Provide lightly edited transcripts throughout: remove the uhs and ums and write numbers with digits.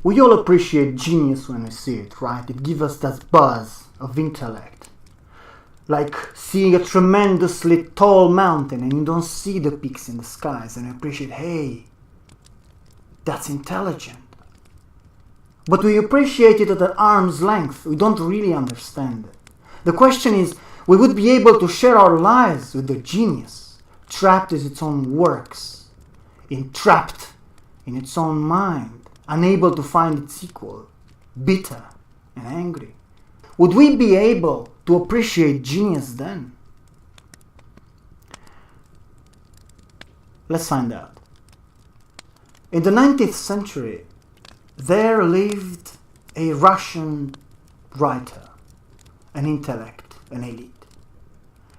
We all appreciate genius when we see it, right? It gives us that buzz of intellect. Like seeing a tremendously tall mountain and you don't see the peaks in the skies and you appreciate, hey, that's intelligent. But we appreciate it at arm's length. We don't really understand it. The question is, we would be able to share our lives with the genius, trapped in its own works, entrapped in its own mind, unable to find its equal, bitter and angry. Would we be able to appreciate genius then? Let's find out. In the 19th century, there lived a Russian writer, an intellect, an elite.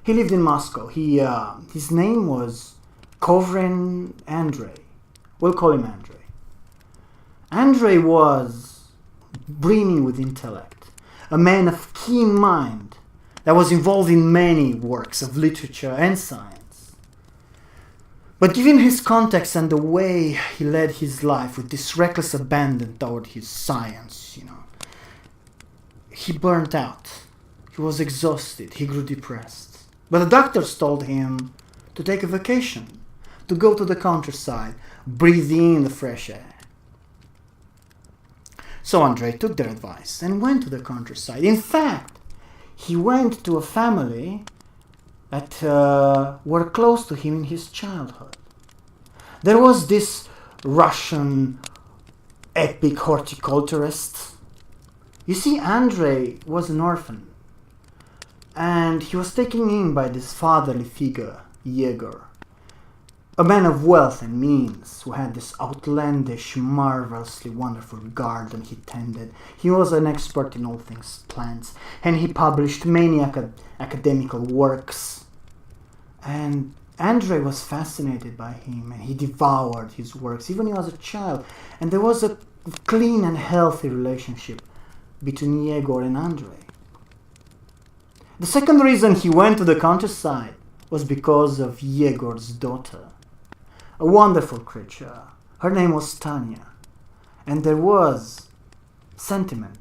He lived in Moscow. His name was Kovrin Andrei. We'll call him Andrei. Andrei was brimming with intellect, a man of keen mind that was involved in many works of literature and science. But given his context and the way he led his life with this reckless abandon toward his science, he burnt out. He was exhausted. He grew depressed. But the doctors told him to take a vacation, to go to the countryside, breathe in the fresh air. So Andrei took their advice and went to the countryside. In fact, he went to a family that were close to him in his childhood. There was this Russian epic horticulturist. You see, Andrei was an orphan, and he was taken in by this fatherly figure, Yegor, a man of wealth and means who had this outlandish, marvelously wonderful garden he tended. He was an expert in all things plants, and he published many academical works. And Andrei was fascinated by him, and he devoured his works, even when he was a child. And there was a clean and healthy relationship between Yegor and Andrei. The second reason he went to the countryside was because of Yegor's daughter, a wonderful creature. Her name was Tanya, and there was sentiment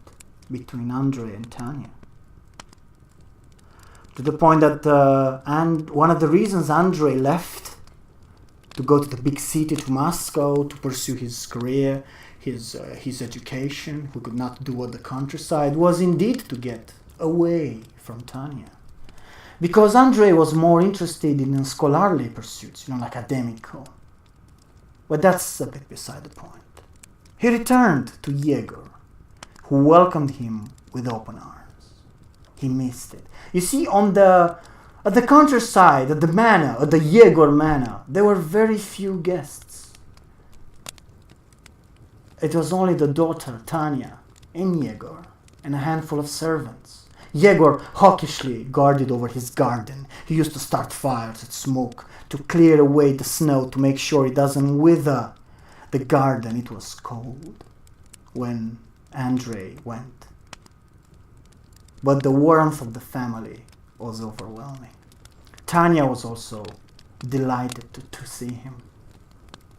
between Andrei and Tanya. To the point that and one of the reasons Andrei left to go to the big city, to Moscow, to pursue his career, his education, who could not do at the countryside, was indeed to get away from Tanya. Because Andrei was more interested in scholarly pursuits, academical. But that's a bit beside the point. He returned to Yegor, who welcomed him with open arms. He missed it. You see, at the countryside, at the Yegor manor, there were very few guests. It was only the daughter, Tanya, and Yegor, and a handful of servants. Yegor hawkishly guarded over his garden. He used to start fires and smoke to clear away the snow to make sure it doesn't wither the garden. It was cold when Andrei went. But the warmth of the family was overwhelming. Tanya was also delighted to see him.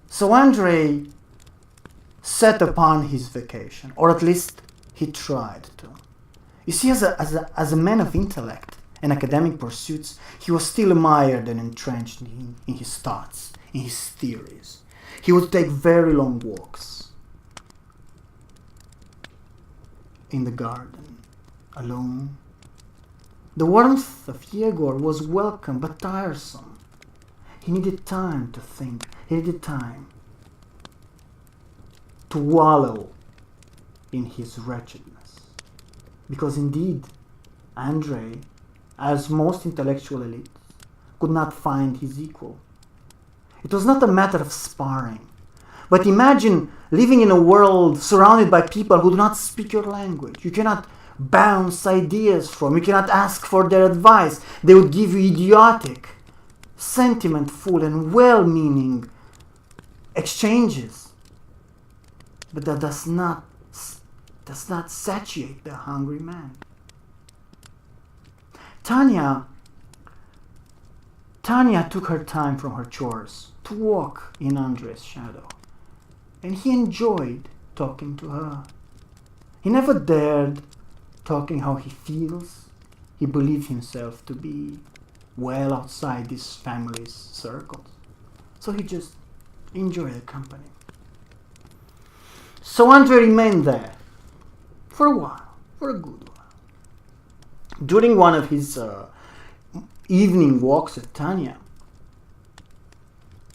So Andrei set upon his vacation, or at least he tried to. You see, as a man of intellect and academic pursuits, he was still mired and entrenched in his thoughts, in his theories. He would take very long walks in the garden, alone. The warmth of Yegor was welcome but tiresome. He needed time to think. He needed time to wallow in his wretchedness. Because indeed, Andrei, as most intellectual elites, could not find his equal. It was not a matter of sparring. But imagine living in a world surrounded by people who do not speak your language. You cannot bounce ideas from. You cannot ask for their advice. They would give you idiotic, sentimentful, and well-meaning exchanges. But that does not does not satiate the hungry man. Tanya took her time from her chores to walk in Andrei's shadow, and he enjoyed talking to her. He never dared talking how he feels. He believed himself to be well outside this family's circles, so he just enjoyed the company. So Andrei remained there for a while, for a good while. During one of his evening walks with Tanya,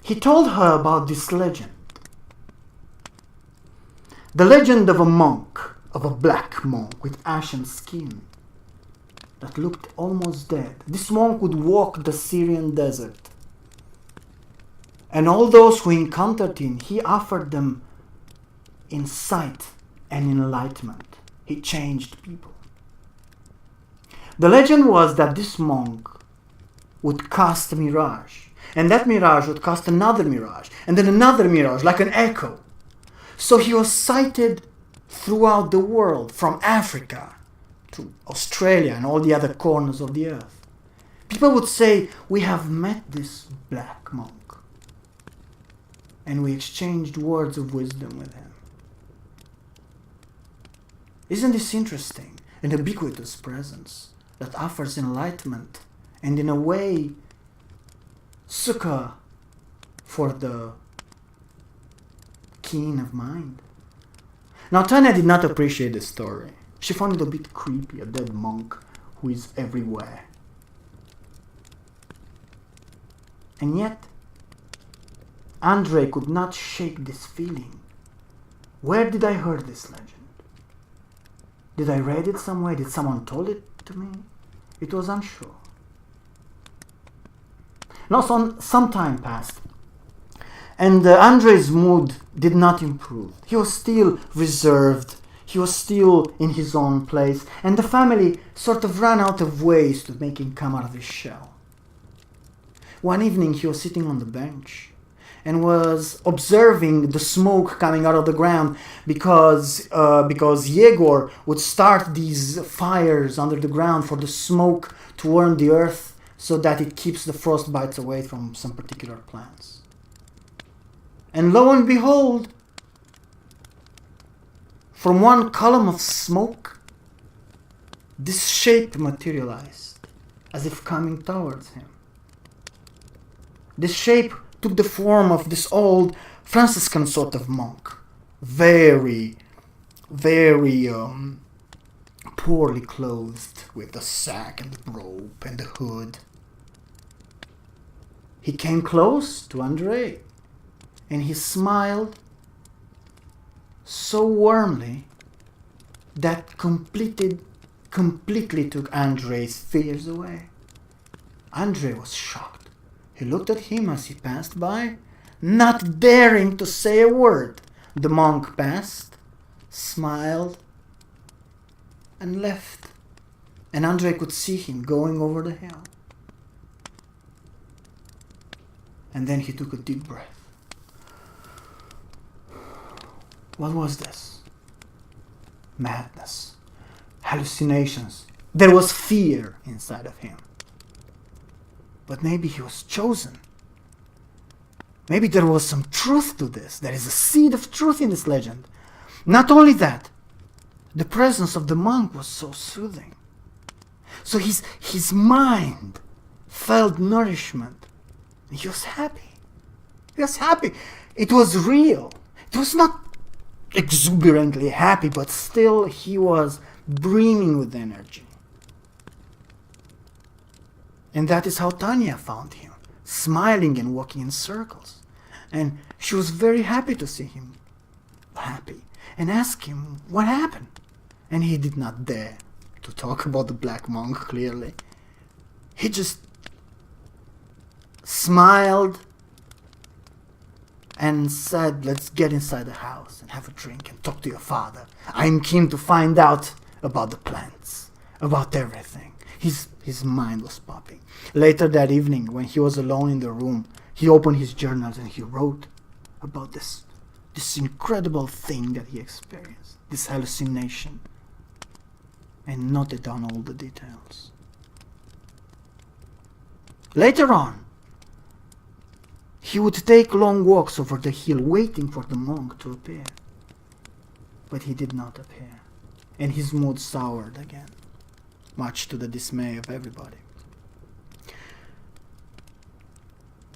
he told her about this legend. The legend of a monk, of a black monk with ashen skin that looked almost dead. This monk would walk the Syrian desert, and all those who encountered him, he offered them insight and enlightenment. He changed people. The legend was that this monk would cast a mirage, and that mirage would cast another mirage, and then another mirage, like an echo. So he was sighted throughout the world, from Africa to Australia and all the other corners of the earth. People would say, "We have met this black monk, and we exchanged words of wisdom with him." Isn't this interesting? An ubiquitous presence that offers enlightenment and, in a way, succor for the keen of mind. Now, Tanya did not appreciate this story. She found it a bit creepy, a dead monk who is everywhere. And yet, Andrei could not shake this feeling. Where did I hear this legend? Did I read it somewhere? Did someone told it to me? It was unsure. Now some time passed, and Andrei's mood did not improve. He was still reserved. He was still in his own place, and the family sort of ran out of ways to make him come out of his shell. One evening he was sitting on the bench and was observing the smoke coming out of the ground because Yegor would start these fires under the ground for the smoke to warm the earth so that it keeps the frost bites away from some particular plants. And lo and behold, from one column of smoke, this shape materialized, as if coming towards him. This shape took the form of this old Franciscan sort of monk, very poorly clothed, with the sack and the robe and the hood. He came close to Andrei, and he smiled so warmly that completely took Andrei's fears away. Andrei was shocked. He looked at him as he passed by, not daring to say a word. The monk passed, smiled, and left. And Andrei could see him going over the hill. And then he took a deep breath. What was this? Madness, hallucinations. There was fear inside of him. But maybe he was chosen. Maybe there was some truth to this. There is a seed of truth in this legend. Not only that, the presence of the monk was so soothing. So his mind felt nourishment. He was happy. He was happy. It was real. It was not exuberantly happy, but still he was brimming with energy. And that is how Tanya found him, smiling and walking in circles. And she was very happy to see him happy and asked him what happened. And he did not dare to talk about the black monk, clearly. He just smiled and said, "Let's get inside the house and have a drink and talk to your father. I'm keen to find out about the plants, about everything." His mind was popping. Later that evening, when he was alone in the room, he opened his journals and he wrote about this this incredible thing that he experienced, this hallucination, and noted down all the details. Later on, he would take long walks over the hill waiting for the monk to appear. But he did not appear, and his mood soured again, much to the dismay of everybody.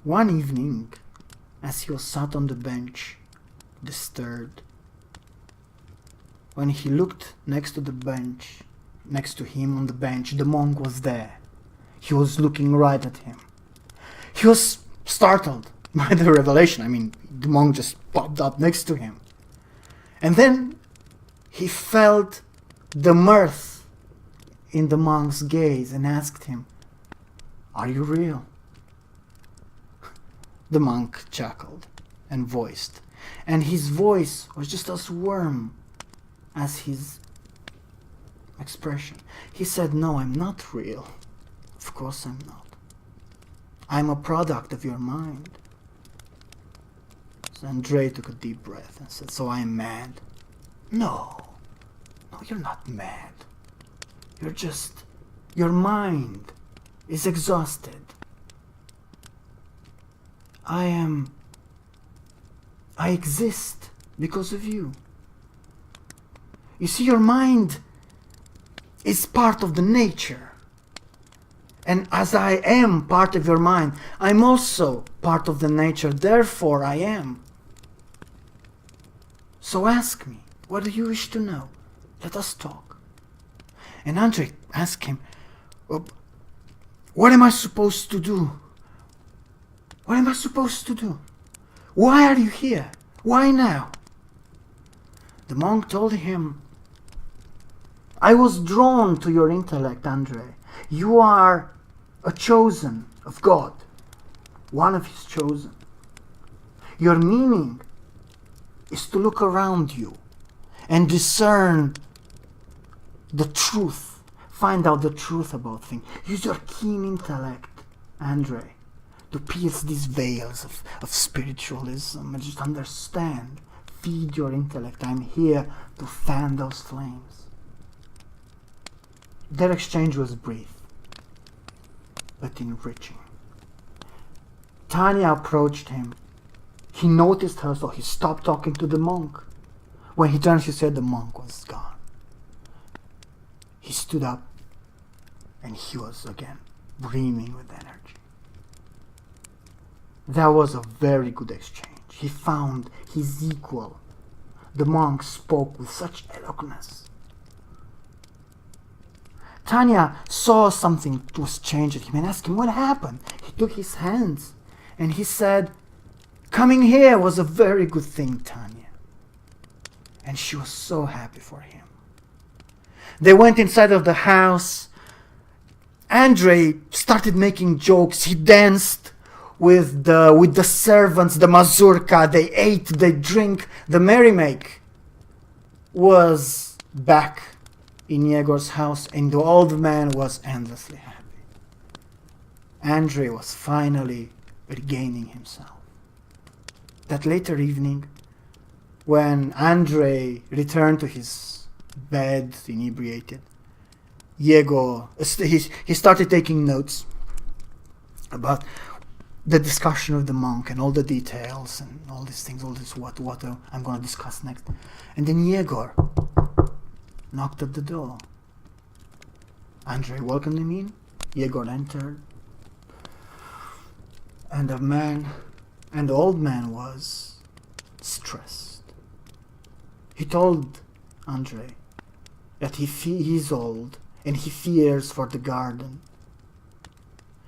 One evening, as he was sat on the bench, disturbed, when he looked next to him on the bench, the monk was there. He was looking right at him. He was startled by the revelation. I mean, the monk just popped up next to him. And then he felt the mirth in the monk's gaze and asked him, "Are you real?" The monk chuckled and voiced, and his voice was just as warm as his expression. He said, "No, I'm not real. Of course I'm not. I'm a product of your mind." So Andrei took a deep breath and said, "So I'm mad?" No, you're not mad. Your mind is exhausted. I exist because of you. You see, your mind is part of the nature. And as I am part of your mind, I'm also part of the nature, therefore I am. So ask me, what do you wish to know? Let us talk. And Andrei asked him, what am I supposed to do? What am I supposed to do? Why are you here? Why now? The monk told him, I was drawn to your intellect, Andrei. You are a chosen of God, one of His chosen. Your meaning is to look around you and discern the truth, find out the truth about things. Use your keen intellect, Andrei, to pierce these veils of spiritualism and just understand. Feed your intellect. I'm here to fan those flames. Their exchange was brief, but enriching. Tanya approached him. He noticed her, so he stopped talking to the monk. When he turned his head, the monk was gone. He stood up, and he was again brimming with energy. That was a very good exchange. He found his equal. The monk spoke with such eloquence. Tanya saw something was changed at him and asked him what happened. He took his hands and he said, coming here was a very good thing, Tanya. And she was so happy for him. They went inside of the house. Andrei started making jokes. He danced with the servants, the mazurka. They ate, they drink. The merry-make was back in Yegor's house, and the old man was endlessly happy. Andrei was finally regaining himself. That later evening, when Andrei returned to his bed, inebriated, Yegor, he started taking notes about the discussion of the monk and all the details and all these things, all this what I'm going to discuss next. And then Yegor knocked at the door. Andrei welcomed him in. Yegor entered. And the old man was stressed. He told Andrei that he's old and he fears for the garden.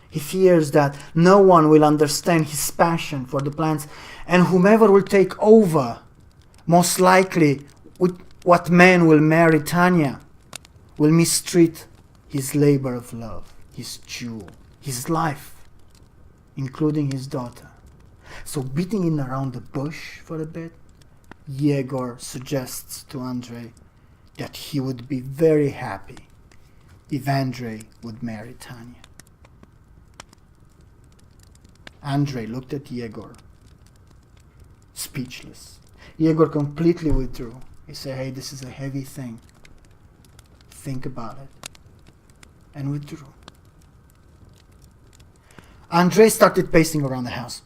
He fears that no one will understand his passion for the plants, and whomever will take over, most likely what man will marry Tanya, will mistreat his labor of love, his jewel, his life, including his daughter. So beating in around the bush for a bit, Yegor suggests to Andrei that he would be very happy if Andrei would marry Tanya. Andrei looked at Yegor, speechless. Yegor completely withdrew. He said, hey, this is a heavy thing. Think about it. And withdrew. Andrei started pacing around the house.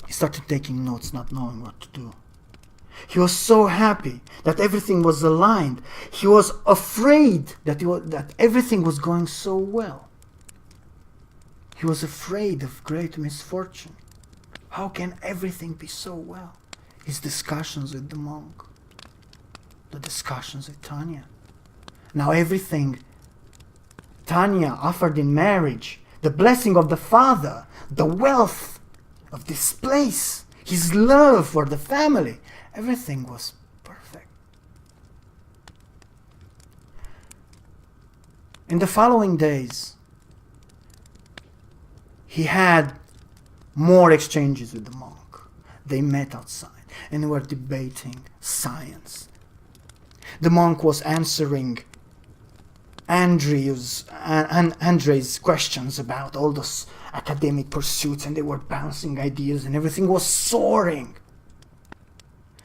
He started taking notes, not knowing what to do. He was so happy that everything was aligned. He was afraid that everything was going so well. He was afraid of great misfortune. How can everything be so well? His discussions with the monk, the discussions with Tanya. Now everything Tanya offered in marriage, the blessing of the father, the wealth of this place, his love for the family, everything was perfect. In the following days, he had more exchanges with the monk. They met outside and were debating science. The monk was answering Andrei's questions about all those academic pursuits, and they were bouncing ideas and everything was soaring.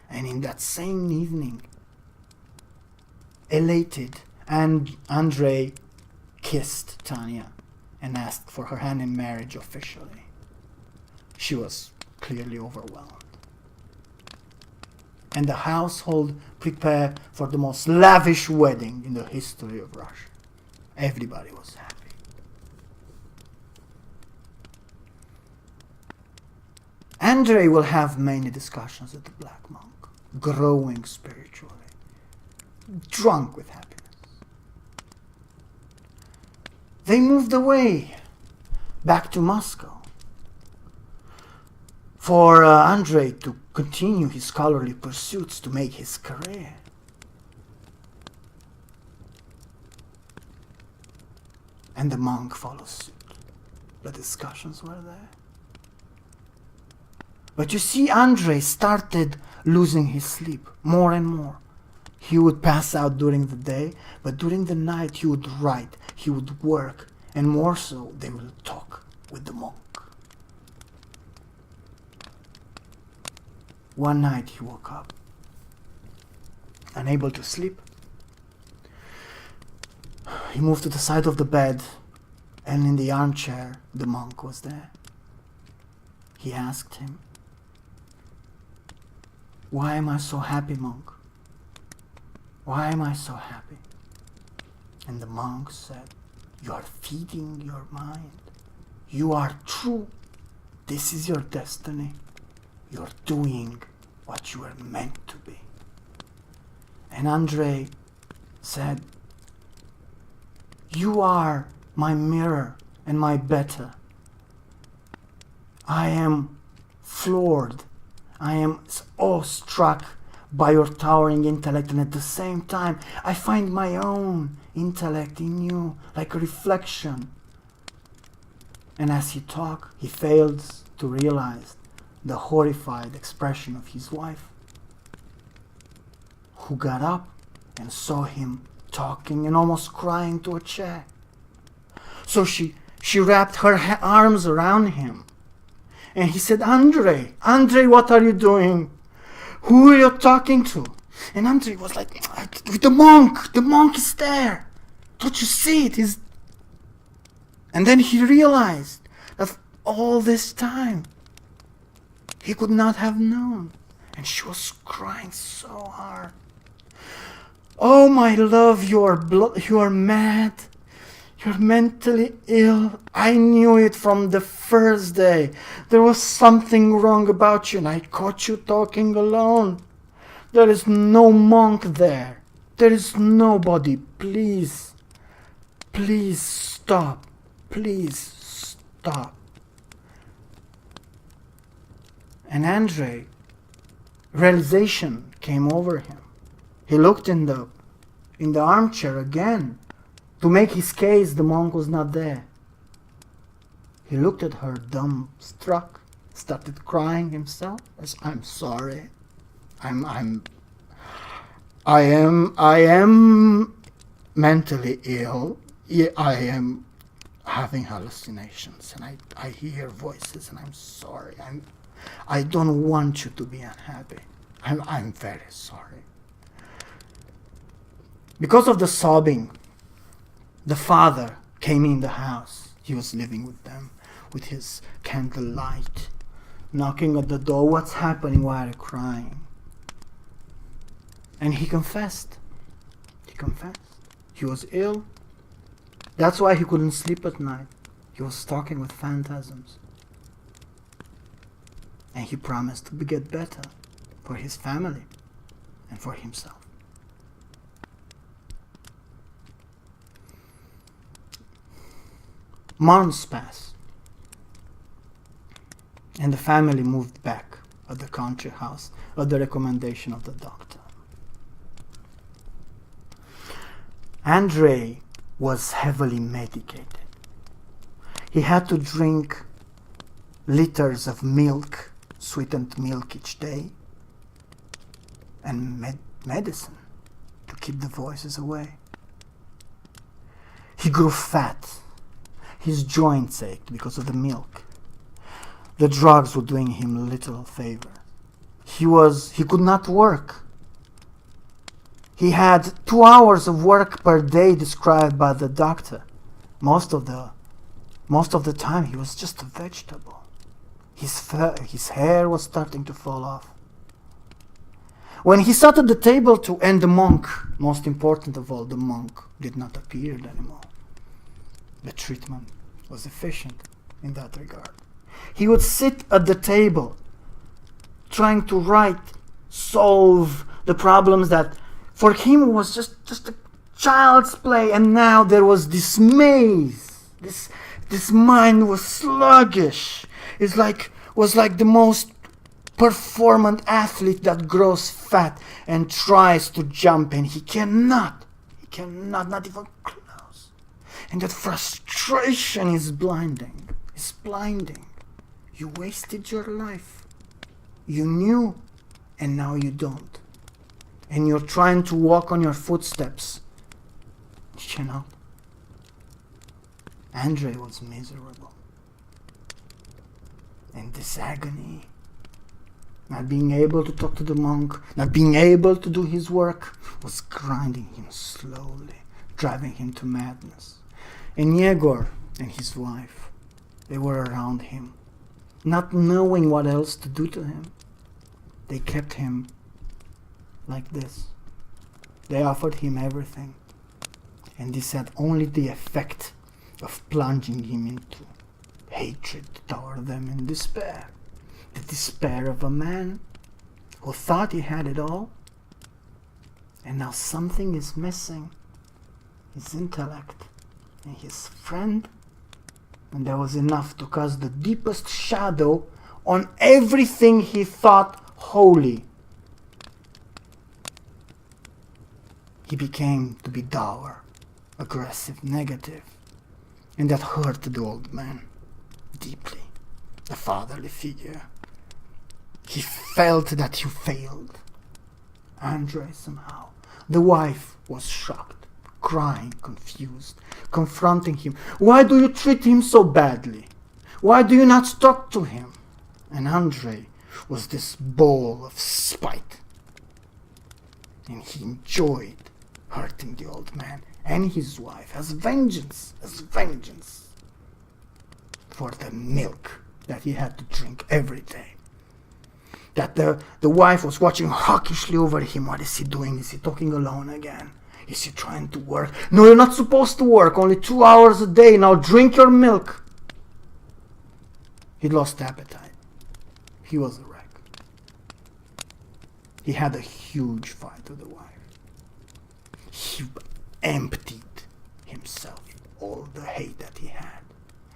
And in that same evening, elated, Andrei kissed Tanya and asked for her hand in marriage officially. She was clearly overwhelmed. And the household prepared for the most lavish wedding in the history of Russia. Everybody was happy. Andrei will have many discussions with the Black Monk, growing spiritually, drunk with happiness. They moved away back to Moscow for Andrei to continue his scholarly pursuits, to make his career. And the monk follows suit. The discussions were there. But you see, Andrei started losing his sleep more and more. He would pass out during the day, but during the night he would write, he would work, and more so, they would talk with the monk. One night he woke up, unable to sleep. He moved to the side of the bed, and in the armchair, the monk was there. He asked him, "Why am I so happy, monk? Why am I so happy?" And the monk said, "You are feeding your mind. You are true. This is your destiny. You're doing what you are meant to be." And Andrei said, "You are my mirror and my better. I am floored. I am awestruck by your towering intellect, and at the same time, I find my own intellect in you, like a reflection." And as he talked, he failed to realize the horrified expression of his wife, who got up and saw him talking and almost crying to a chair. So she wrapped her arms around him, and he said, Andrei, what are you doing? Who are you talking to?" And Andrei was like, "The monk is there. Don't you see it? And then he realized that all this time, he could not have known. And she was crying so hard. "Oh, my love, you are mad. You're mentally ill. I knew it from the first day. There was something wrong about you, and I caught you talking alone. There is no monk there. There is nobody. Please stop. Please stop." And Andrei, realization came over him. He looked in the armchair again. To make his case, the monk was not there. He looked at her dumbstruck, started crying himself. "I'm sorry. I am mentally ill. Yeah, I am having hallucinations, and I hear voices, and I'm sorry. I don't want you to be unhappy. I'm very sorry. Because of the sobbing, the father came in the house. He was living with them, with his candlelight, knocking at the door. What's happening? Why are you crying? And he confessed. He was ill. That's why he couldn't sleep at night. He was talking with phantasms. And he promised to get better for his family and for himself. Months passed, and the family moved back at the country house at the recommendation of the doctor. Andrei was heavily medicated. He had to drink liters of milk, sweetened milk each day, and medicine to keep the voices away. He grew fat. His joints ached because of the milk. The drugs were doing him little favor. He could not work. He had 2 hours of work per day described by the doctor. Most of the time he was just a vegetable. His hair was starting to fall off. When he sat at the table and the monk, most important of all, the monk, did not appear anymore. The treatment was efficient in that regard. He would sit at the table trying to solve the problems that for him was just a child's play, and now there was this maze. This mind was sluggish. Was like the most performant athlete that grows fat and tries to jump, and he cannot, not even close. And that frustration is blinding. You wasted your life. You knew, and now you don't. And you're trying to walk on your footsteps. You cannot. Andrei was miserable. And this agony, not being able to talk to the monk, not being able to do his work, was grinding him slowly, driving him to madness. And Yegor and his wife, they were around him, not knowing what else to do to him. They kept him like this. They offered him everything. And this had only the effect of plunging him into hatred toward them and despair. The despair of a man who thought he had it all, and now something is missing. His intellect and his friend. And that was enough to cast the deepest shadow on everything he thought holy. He became to be dour, aggressive, negative, and that hurt the old man deeply, the fatherly figure. He felt that he failed. Andrei somehow. The wife was shocked, crying, confused, confronting him. Why do you treat him so badly? Why do you not talk to him? And Andrei was this ball of spite. And he enjoyed hurting the old man and his wife as vengeance for the milk that he had to drink every day. That the wife was watching hawkishly over him. What is he doing? Is he talking alone again? Is he trying to work? No, you're not supposed to work. Only 2 hours a day. Now drink your milk. He lost appetite. He was a wreck. He had a huge fight with the wife. He emptied himself, all the hate that he had.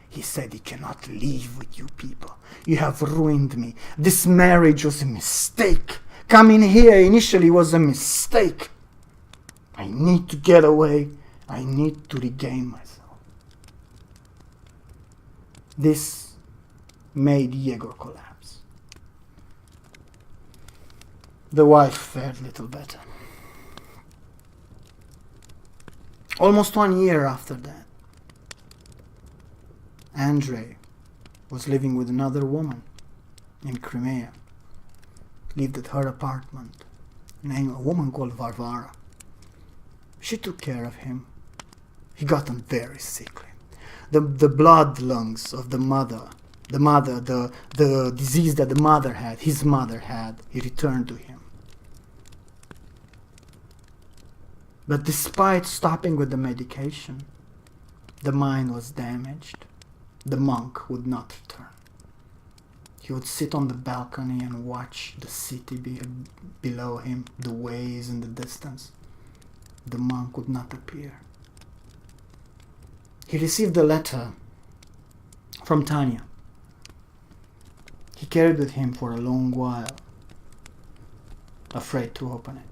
He said, he cannot live with you people. You have ruined me. This marriage was a mistake. Coming here initially was a mistake. I need to get away. I need to regain myself. This made Yegor collapse. The wife fared little better. Almost 1 year after that, Andrei was living with another woman in Crimea. lived at her apartment, named a woman called Varvara. She took care of him. He got on very sickly. The blood lungs of the disease that the mother had, his mother had, he returned to him. But despite stopping with the medication, the mind was damaged. The monk would not return. He would sit on the balcony and watch the city below him, the waves in the distance. The monk would not appear. He received a letter from Tanya. He carried with him for a long while, afraid to open it.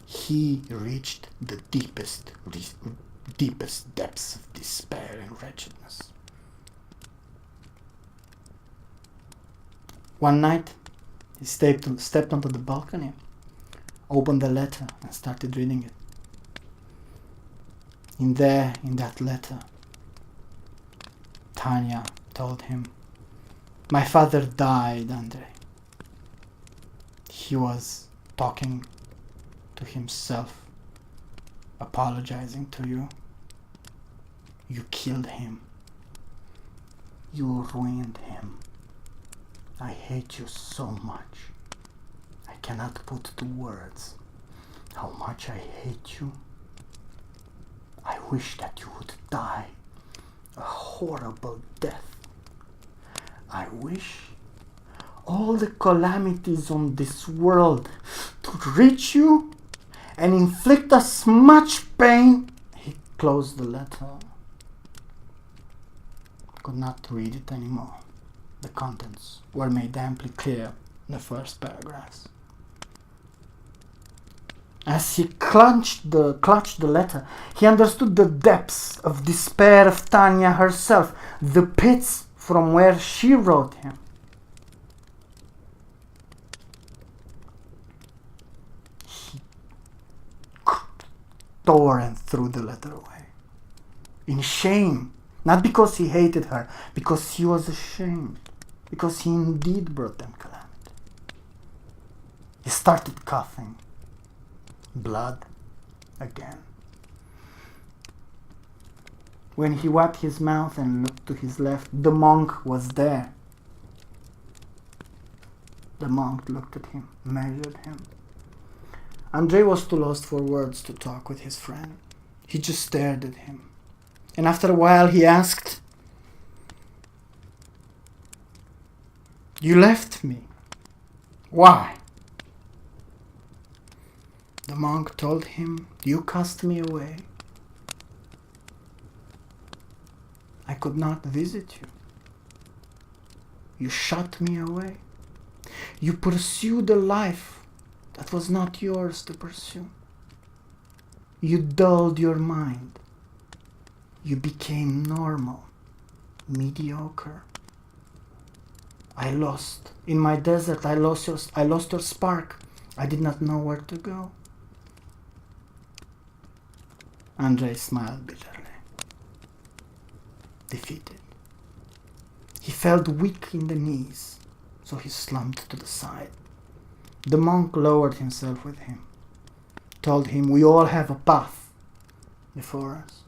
He reached the deepest depths of despair and wretchedness. One night, he stepped onto the balcony, opened the letter, and started reading it. In that letter, Tanya told him, "My father died, Andrei." He was talking to himself, apologizing to you. You killed him. You ruined him. I hate you so much. I cannot put to words how much I hate you. I wish that you would die a horrible death. I wish all the calamities on this world to reach you and inflict as much pain. He closed the letter. Could not read it anymore. The contents were made amply clear in the first paragraphs. As he clutched the letter, he understood the depths of despair of Tanya herself, the pits from where she wrote him. He tore and threw the letter away. In shame, not because he hated her, because he was ashamed, because he indeed brought them calamity. He started coughing. Blood again. When he wiped his mouth and looked to his left, the monk was there. The monk looked at him, measured him. Andrei was too lost for words to talk with his friend. He just stared at him. And after a while he asked, "You left me. Why?" The monk told him, "You cast me away. I could not visit you. You shut me away. You pursued a life that was not yours to pursue. You dulled your mind. You became normal, mediocre. In my desert, I lost your spark. I did not know where to go." Andrei smiled bitterly. Defeated. He felt weak in the knees, so he slumped to the side. The monk lowered himself with him, told him, "We all have a path before us,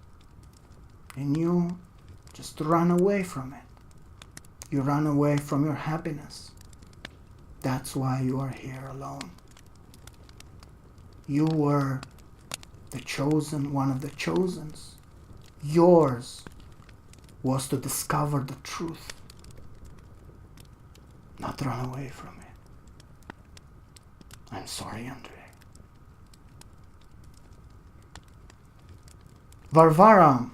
and you just run away from it. You run away from your happiness. That's why you are here alone. You were the chosen, one of the chosens. Yours was to discover the truth, not run away from it. I'm sorry, Andrei." Varvara,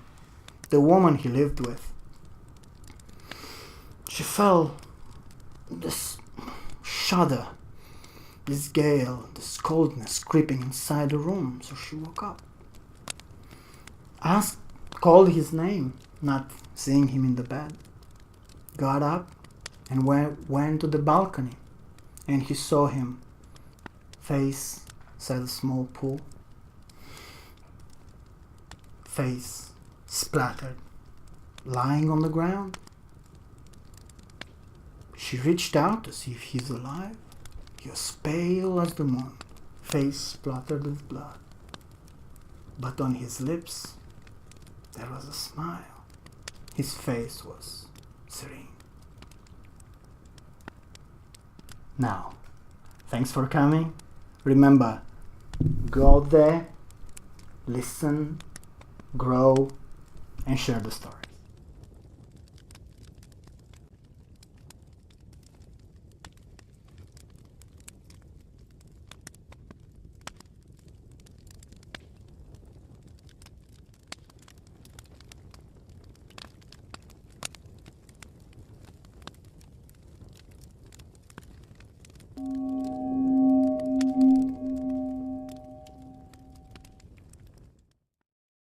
the woman he lived with, she felt this shudder, this gale, this coldness creeping inside the room, so she woke up. Called his name, not seeing him in the bed. Got up and went to the balcony, and he saw him, face inside a small pool, face splattered, lying on the ground. She She reached out to see if he's alive. He was pale as the moon, face splattered with blood. But on his lips, there was a smile. His face was serene. Now, thanks for coming. Remember, go out there, listen, grow, and share the story.